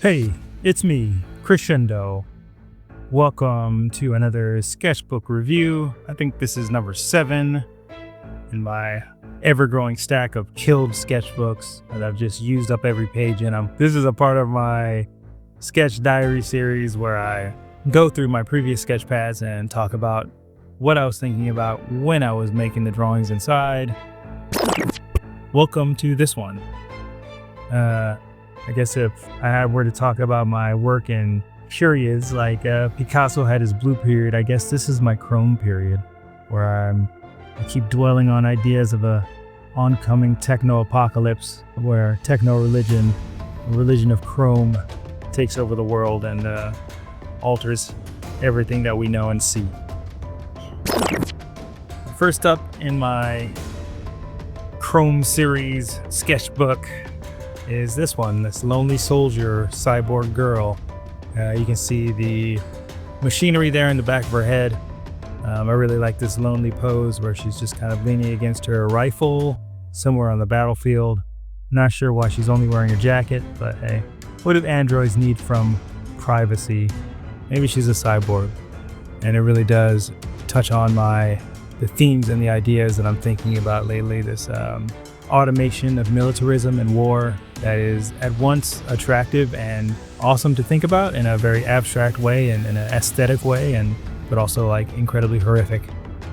Hey, it's me, Crescendo. Welcome to another sketchbook review. I think this is number 7 in my ever-growing stack of killed sketchbooks that I've just used up every page in them. This is a part of my sketch diary series where I go through my previous sketch pads and talk about what I was thinking about when I was making the drawings inside. Welcome to this one. I guess if I were to talk about my work in periods, like Picasso had his blue period, I guess this is my chrome period, where I keep dwelling on ideas of a oncoming techno-apocalypse, where techno-religion, a religion of chrome, takes over the world and alters everything that we know and see. First up in my chrome series sketchbook is this one, this lonely soldier cyborg girl. You can see the machinery there in the back of her head. I really like this lonely pose where she's just kind of leaning against her rifle somewhere on the battlefield. Not sure why she's only wearing a jacket, but hey, what do androids need from privacy? Maybe she's a cyborg. And it really does touch on the themes and the ideas that I'm thinking about lately. This automation of militarism and war that is at once attractive and awesome to think about in a very abstract way and in an aesthetic way, but also like incredibly horrific.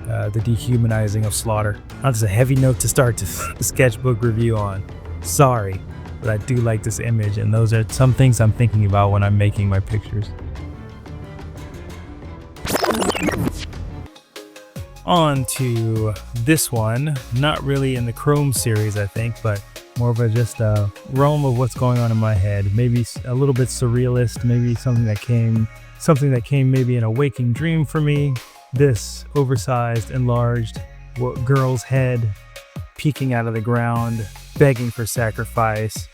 The dehumanizing of slaughter. That's a heavy note to start the sketchbook review on. Sorry, but I do like this image, and those are some things I'm thinking about when I'm making my pictures. On to this one, not really in the Chrome series, I think, but more of just a realm of what's going on in my head. Maybe a little bit surrealist, maybe something that came maybe in a waking dream for me. This oversized, enlarged girl's head peeking out of the ground, begging for sacrifice,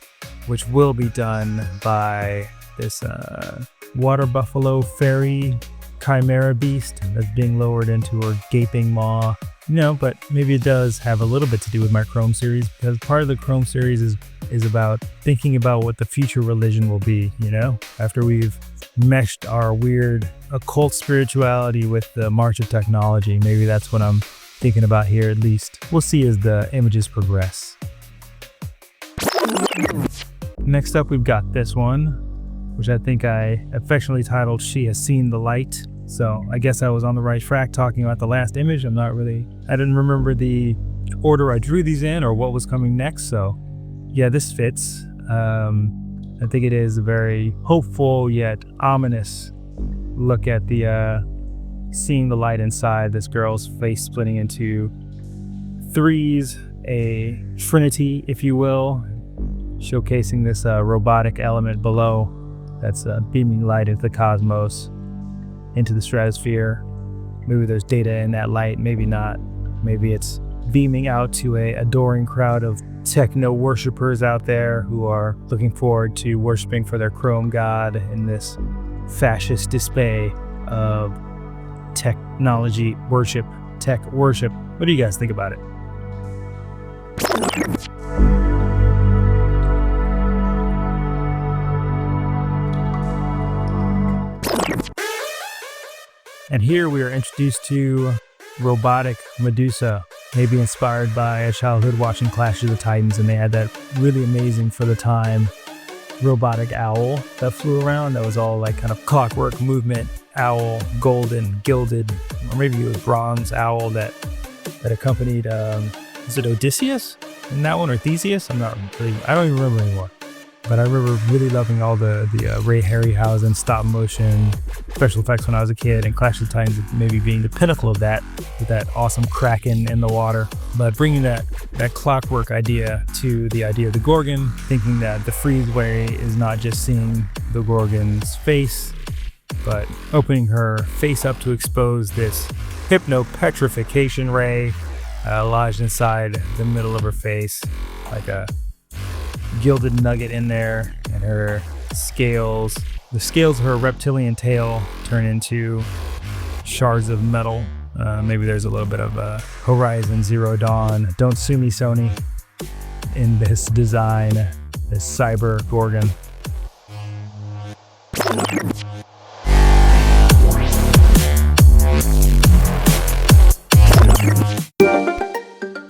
which will be done by this water buffalo fairy chimera beast that's being lowered into her gaping maw. But maybe it does have a little bit to do with my Chrome series, because part of the Chrome series is about thinking about what the future religion will be, after we've meshed our weird occult spirituality with the march of technology. Maybe that's what I'm thinking about here, at least. We'll see as the images progress. Next up, we've got this one, which I think I affectionately titled She Has Seen the Light. So I guess I was on the right track talking about the last image. I didn't remember the order I drew these in or what was coming next. So yeah, this fits. I think it is a very hopeful yet ominous look at the seeing the light inside this girl's face splitting into threes, a trinity, if you will, showcasing this robotic element below that's beaming light into the cosmos, into the stratosphere. Maybe there's data in that light, maybe not. Maybe it's beaming out to a adoring crowd of techno worshippers out there who are looking forward to worshiping for their chrome god in this fascist display of technology worship, tech worship. What do you guys think about it? And here we are introduced to robotic Medusa, maybe inspired by a childhood watching Clash of the Titans, and they had that really amazing for the time robotic owl that flew around that was all like kind of clockwork movement owl, golden, gilded, or maybe it was bronze owl that accompanied, is it Odysseus in that one, or Theseus? I don't even remember anymore. But I remember really loving all the Ray Harryhausen stop motion special effects when I was a kid, and Clash of the Titans maybe being the pinnacle of that, with that awesome kraken in the water. But bringing that clockwork idea to the idea of the Gorgon, thinking that the freeze way is not just seeing the Gorgon's face, but opening her face up to expose this hypnopetrification ray lodged inside the middle of her face, like a gilded nugget in there, and her scales, the scales of her reptilian tail turn into shards of metal. Maybe there's a little bit of Horizon Zero Dawn, don't sue me Sony, in this design, this cyber Gorgon.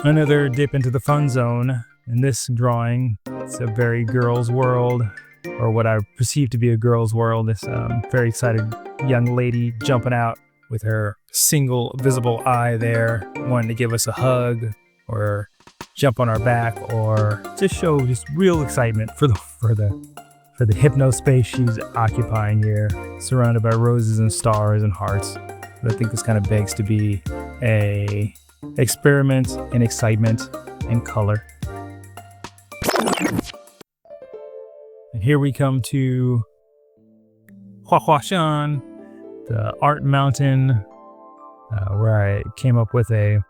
Another dip into the fun zone. In this drawing, it's a very girl's world, or what I perceive to be a girl's world. This very excited young lady jumping out with her single visible eye there, wanting to give us a hug or jump on our back, or just show just real excitement for the hypno space she's occupying here, surrounded by roses and stars and hearts. But I think this kind of begs to be a experiment in excitement and color. And here we come to Huahuashan, the art mountain, where I came up with a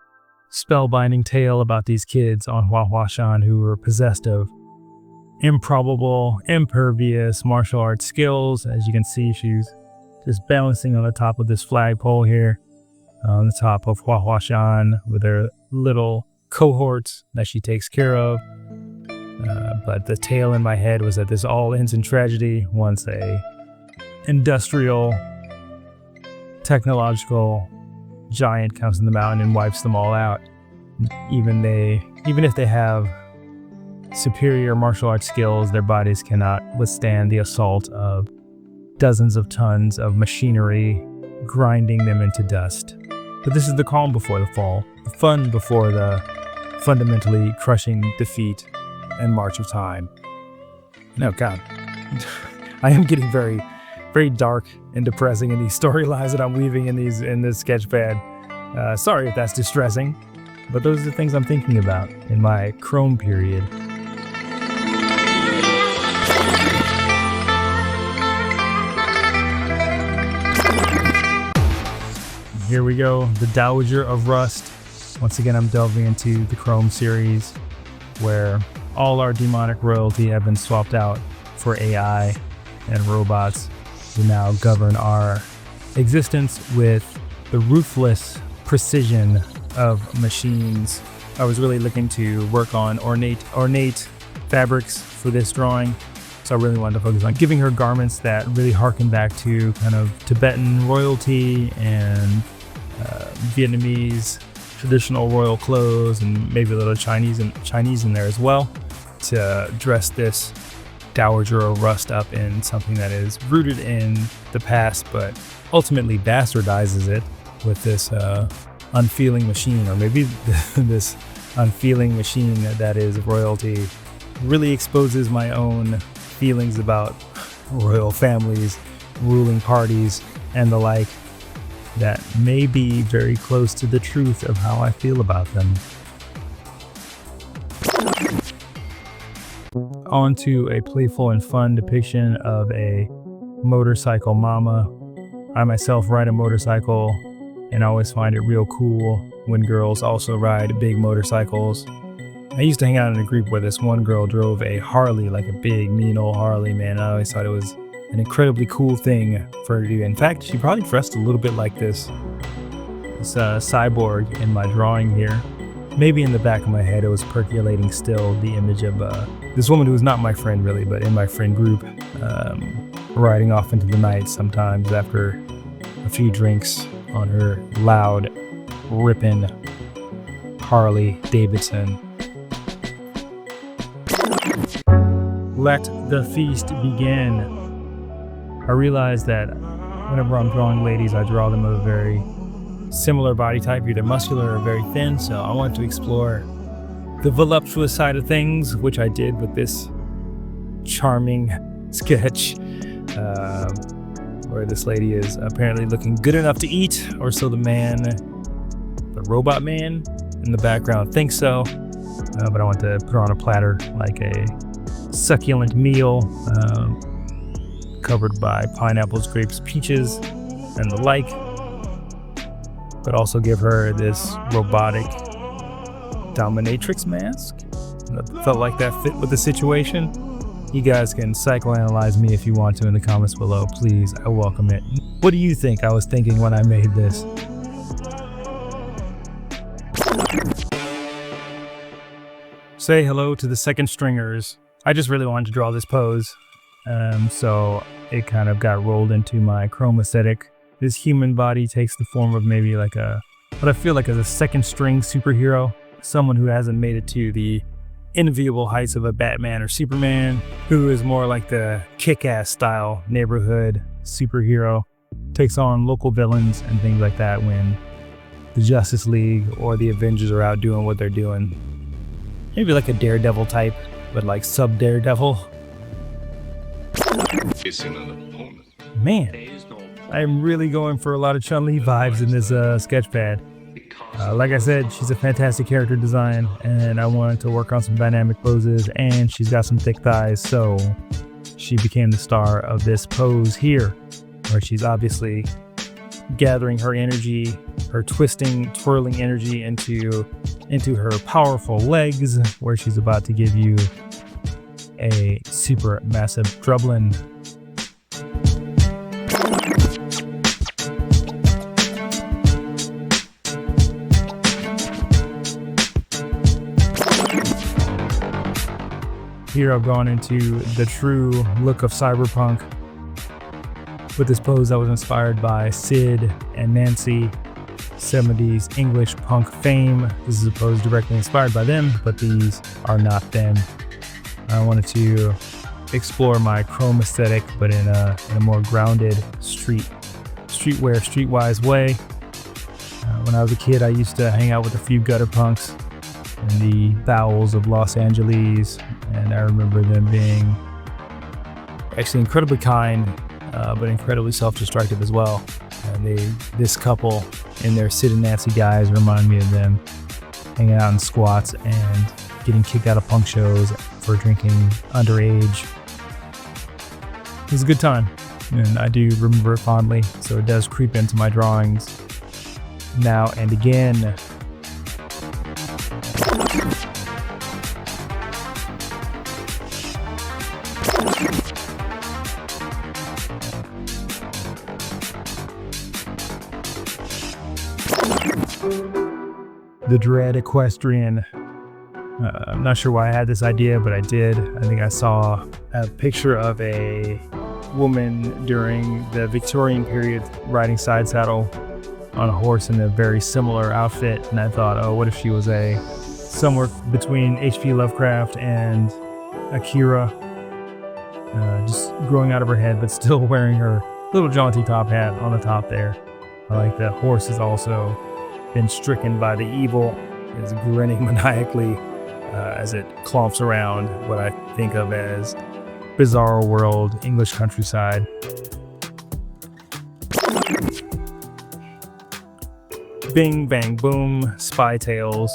spellbinding tale about these kids on Huahuashan who were possessed of improbable, impervious martial arts skills. As you can see, she's just balancing on the top of this flagpole here, on the top of Huahuashan with her little cohorts that she takes care of. But the tale in my head was that this all ends in tragedy once a industrial, technological giant comes in the mountain and wipes them all out. Even if they have superior martial arts skills, their bodies cannot withstand the assault of dozens of tons of machinery grinding them into dust. But this is the calm before the fall, the fun before the fundamentally crushing defeat and march of time. No, God, I am getting very, very dark and depressing in these storylines that I'm weaving in this sketch pad. Sorry if that's distressing, but those are the things I'm thinking about in my Chrome period. Here we go, the Dowager of Rust. Once again, I'm delving into the Chrome series, where all our demonic royalty have been swapped out for AI and robots who now govern our existence with the ruthless precision of machines. I was really looking to work on ornate fabrics for this drawing, so I really wanted to focus on giving her garments that really harken back to kind of Tibetan royalty and Vietnamese traditional royal clothes, and maybe a little Chinese in there as well, to dress this Dowager of Rust up in something that is rooted in the past, but ultimately bastardizes it with this unfeeling machine, or maybe this unfeeling machine that is royalty. Really exposes my own feelings about royal families, ruling parties, and the like, that may be very close to the truth of how I feel about them. On to a playful and fun depiction of a motorcycle mama. I myself ride a motorcycle, and I always find it real cool when girls also ride big motorcycles. I used to hang out in a group where this one girl drove a Harley, like a big, mean old Harley, man. I always thought it was an incredibly cool thing for her to do. In fact, she probably dressed a little bit like this cyborg in my drawing here. Maybe in the back of my head, it was percolating still the image of this woman who was not my friend really, but in my friend group, riding off into the night sometimes after a few drinks on her loud, ripping Harley Davidson. Let the feast begin. I realize that whenever I'm drawing ladies, I draw them of a very similar body type, either muscular or very thin, so I wanted to explore the voluptuous side of things, which I did with this charming sketch, where this lady is apparently looking good enough to eat, or so the robot man in the background thinks so, but I want to put her on a platter like a succulent meal, covered by pineapples, grapes, peaches, and the like, but also give her this robotic dominatrix mask. I felt like that fit with the situation. You guys can psychoanalyze me if you want to in the comments below, please. I welcome it. What do you think I was thinking when I made this? Say hello to the second stringers. I just really wanted to draw this pose, so it kind of got rolled into my Chrome aesthetic. This human body takes the form of maybe like what I feel like is a second string superhero. someone who hasn't made it to the enviable heights of a Batman or Superman, who is more like the kick-ass style neighborhood superhero, takes on local villains and things like that when the Justice League or the Avengers are out doing what they're doing. Maybe like a Daredevil type, but like sub-Daredevil. Man, I'm really going for a lot of Chun-Li vibes in this sketch pad. Like I said, she's a fantastic character design, and I wanted to work on some dynamic poses, and she's got some thick thighs, so she became the star of this pose here, where she's obviously gathering her energy, her twisting, twirling energy into her powerful legs, where she's about to give you a super massive drublin. Here I've gone into the true look of cyberpunk with this pose that was inspired by Sid and Nancy, 70s English punk fame. This is a pose directly inspired by them, but these are not them. I wanted to explore my chrome aesthetic, but in a more grounded streetwear, streetwise way. When I was a kid, I used to hang out with a few gutter punks in the bowels of Los Angeles, and I remember them being actually incredibly kind, but incredibly self-destructive as well. And this couple and their Sid and Nancy guys remind me of them hanging out in squats and getting kicked out of punk shows for drinking underage. It was a good time, and I do remember it fondly, so it does creep into my drawings now and again. The Dread Equestrian. I'm not sure why I had this idea, but I did. I think I saw a picture of a woman during the Victorian period riding side saddle on a horse in a very similar outfit, and I thought, oh, what if she was somewhere between H.P. Lovecraft and Akira, just growing out of her head, but still wearing her little jaunty top hat on the top there. I like the horse has also been stricken by the evil, is grinning maniacally as it clomps around what I think of as bizarre world English countryside. Bing, bang, boom, spy tales.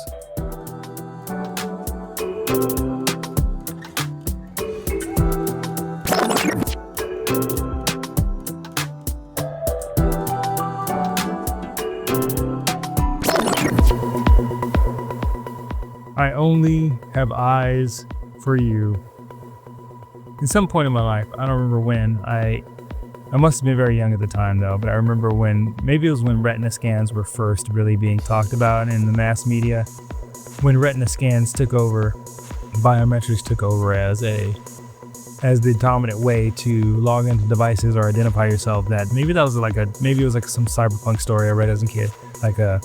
I only have eyes for you. At some point in my life, I don't remember when, I must have been very young at the time though, but I remember maybe it was when retina scans were first really being talked about in the mass media. When retina scans took over, biometrics took over as the dominant way to log into devices or identify yourself. That maybe it was like some cyberpunk story I read as a kid, like a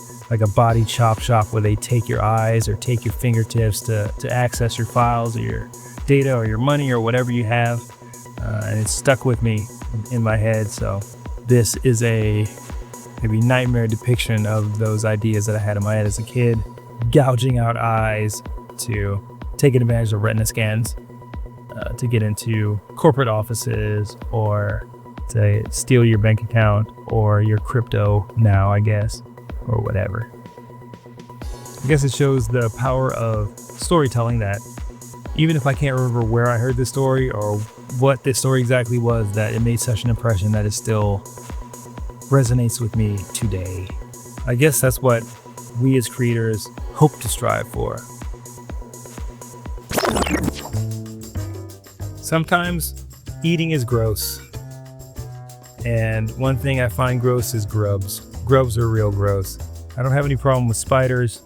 body chop shop where they take your eyes or take your fingertips to access your files or your data or your money or whatever you have, and it stuck with me in my head. So this is a maybe nightmare depiction of those ideas that I had in my head as a kid, gouging out eyes to take advantage of retina scans to get into corporate offices or to steal your bank account or your crypto now, I guess, or whatever. I guess it shows the power of storytelling, that even if I can't remember where I heard this story or what this story exactly was, that it made such an impression that it still resonates with me today. I guess that's what we as creators hope to strive for. Sometimes eating is gross. And one thing I find gross is grubs. Grubs are real gross. I don't have any problem with spiders.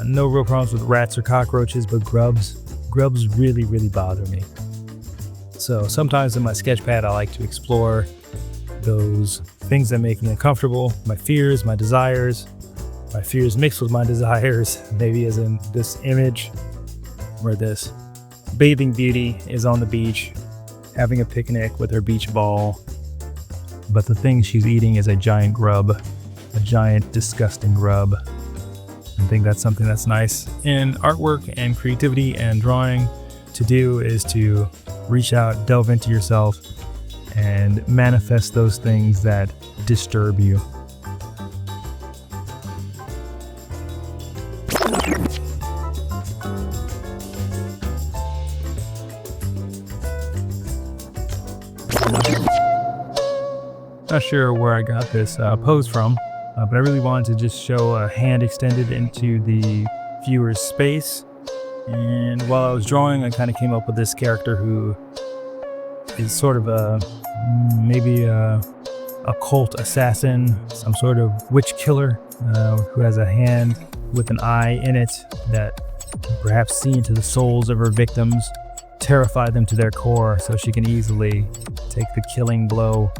No real problems with rats or cockroaches, but grubs really, really bother me. So sometimes in my sketch pad, I like to explore those things that make me uncomfortable, my fears, my desires, my fears mixed with my desires, maybe as in this image where this bathing beauty is on the beach having a picnic with her beach ball, but the thing she's eating is a giant grub, a giant disgusting grub. I think that's something that's nice in artwork and creativity and drawing to do, is to reach out, delve into yourself, and manifest those things that disturb you. Not sure where I got this pose from, but I really wanted to just show a hand extended into the viewer's space. And while I was drawing, I kind of came up with this character who is sort of maybe a cult assassin, some sort of witch killer who has a hand with an eye in it that can perhaps see into the souls of her victims, terrify them to their core so she can easily take the killing blow.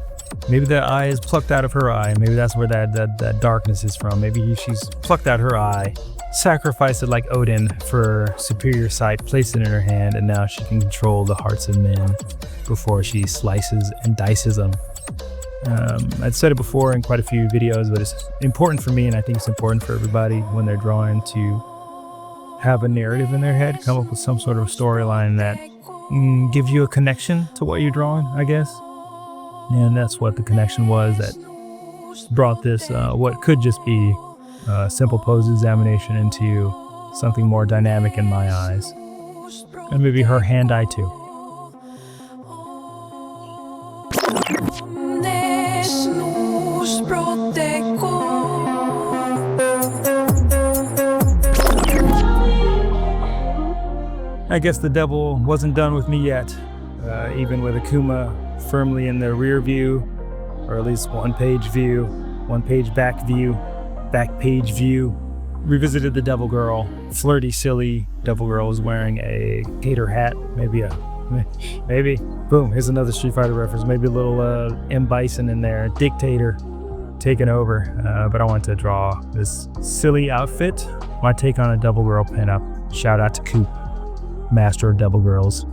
Maybe that eye is plucked out of her eye. Maybe that's where that darkness is from. Maybe she's plucked out her eye, sacrificed it like Odin for superior sight, placed it in her hand, and now she can control the hearts of men before she slices and dices them. I've said it before in quite a few videos, but it's important for me, and I think it's important for everybody when they're drawing, to have a narrative in their head, come up with some sort of storyline that gives you a connection to what you're drawing, I guess. And that's what the connection was that brought this, what could just be a simple pose examination, into something more dynamic in my eyes. And maybe her hand eye too. I guess the devil wasn't done with me yet, even with Akuma firmly in the rear view, or at least one page back view, back page view. Revisited the Devil Girl, flirty, silly Devil Girl is wearing a gator hat, maybe, boom, here's another Street Fighter reference, maybe a little M. Bison in there, dictator taking over, but I want to draw this silly outfit, my take on a Devil Girl pinup. Shout out to Coop, master of Devil Girls.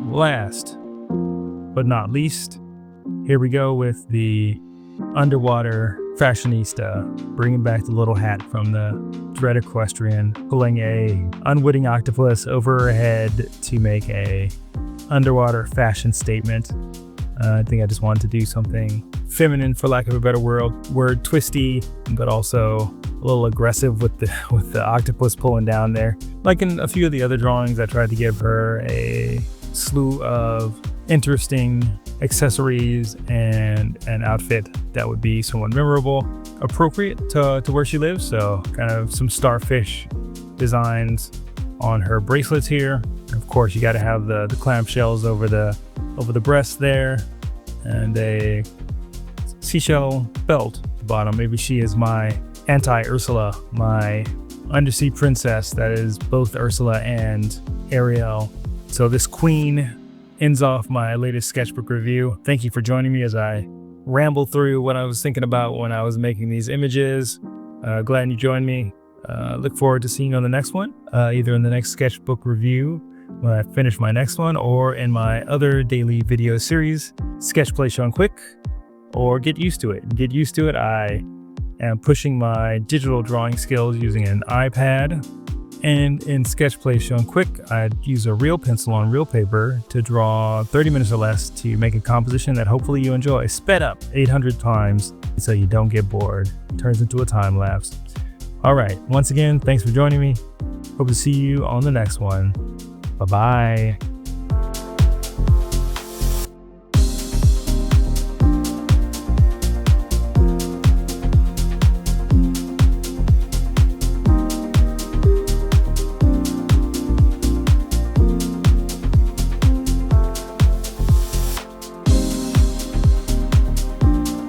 Last but not least, here we go with the underwater fashionista, bringing back the little hat from the Dread Equestrian, pulling a unwitting octopus over her head to make a underwater fashion statement. I think I just wanted to do something feminine, for lack of a better word twisty, but also a little aggressive with the octopus pulling down there. Like in a few of the other drawings, I tried to give her a slew of interesting accessories and an outfit that would be somewhat memorable, appropriate to where she lives. So kind of some starfish designs on her bracelets here. Of course, you got to have the clamshells over the breast there, and a seashell belt at the bottom. Maybe she is my anti-Ursula, my undersea princess that is both Ursula and Ariel. So this queen ends off my latest sketchbook review. Thank you for joining me as I ramble through what I was thinking about when I was making these images. Glad you joined me. Look forward to seeing you on the next one, either in the next sketchbook review when I finish my next one, or in my other daily video series, Sketch Play Shown Quick, or Get Used to It. Get Used to It, I am pushing my digital drawing skills using an iPad. And in Sketch Play Shown Quick, I'd use a real pencil on real paper to draw 30 minutes or less to make a composition that hopefully you enjoy. Sped up 800 times so you don't get bored. Turns into a time lapse. All right, once again, thanks for joining me. Hope to see you on the next one. Bye-bye.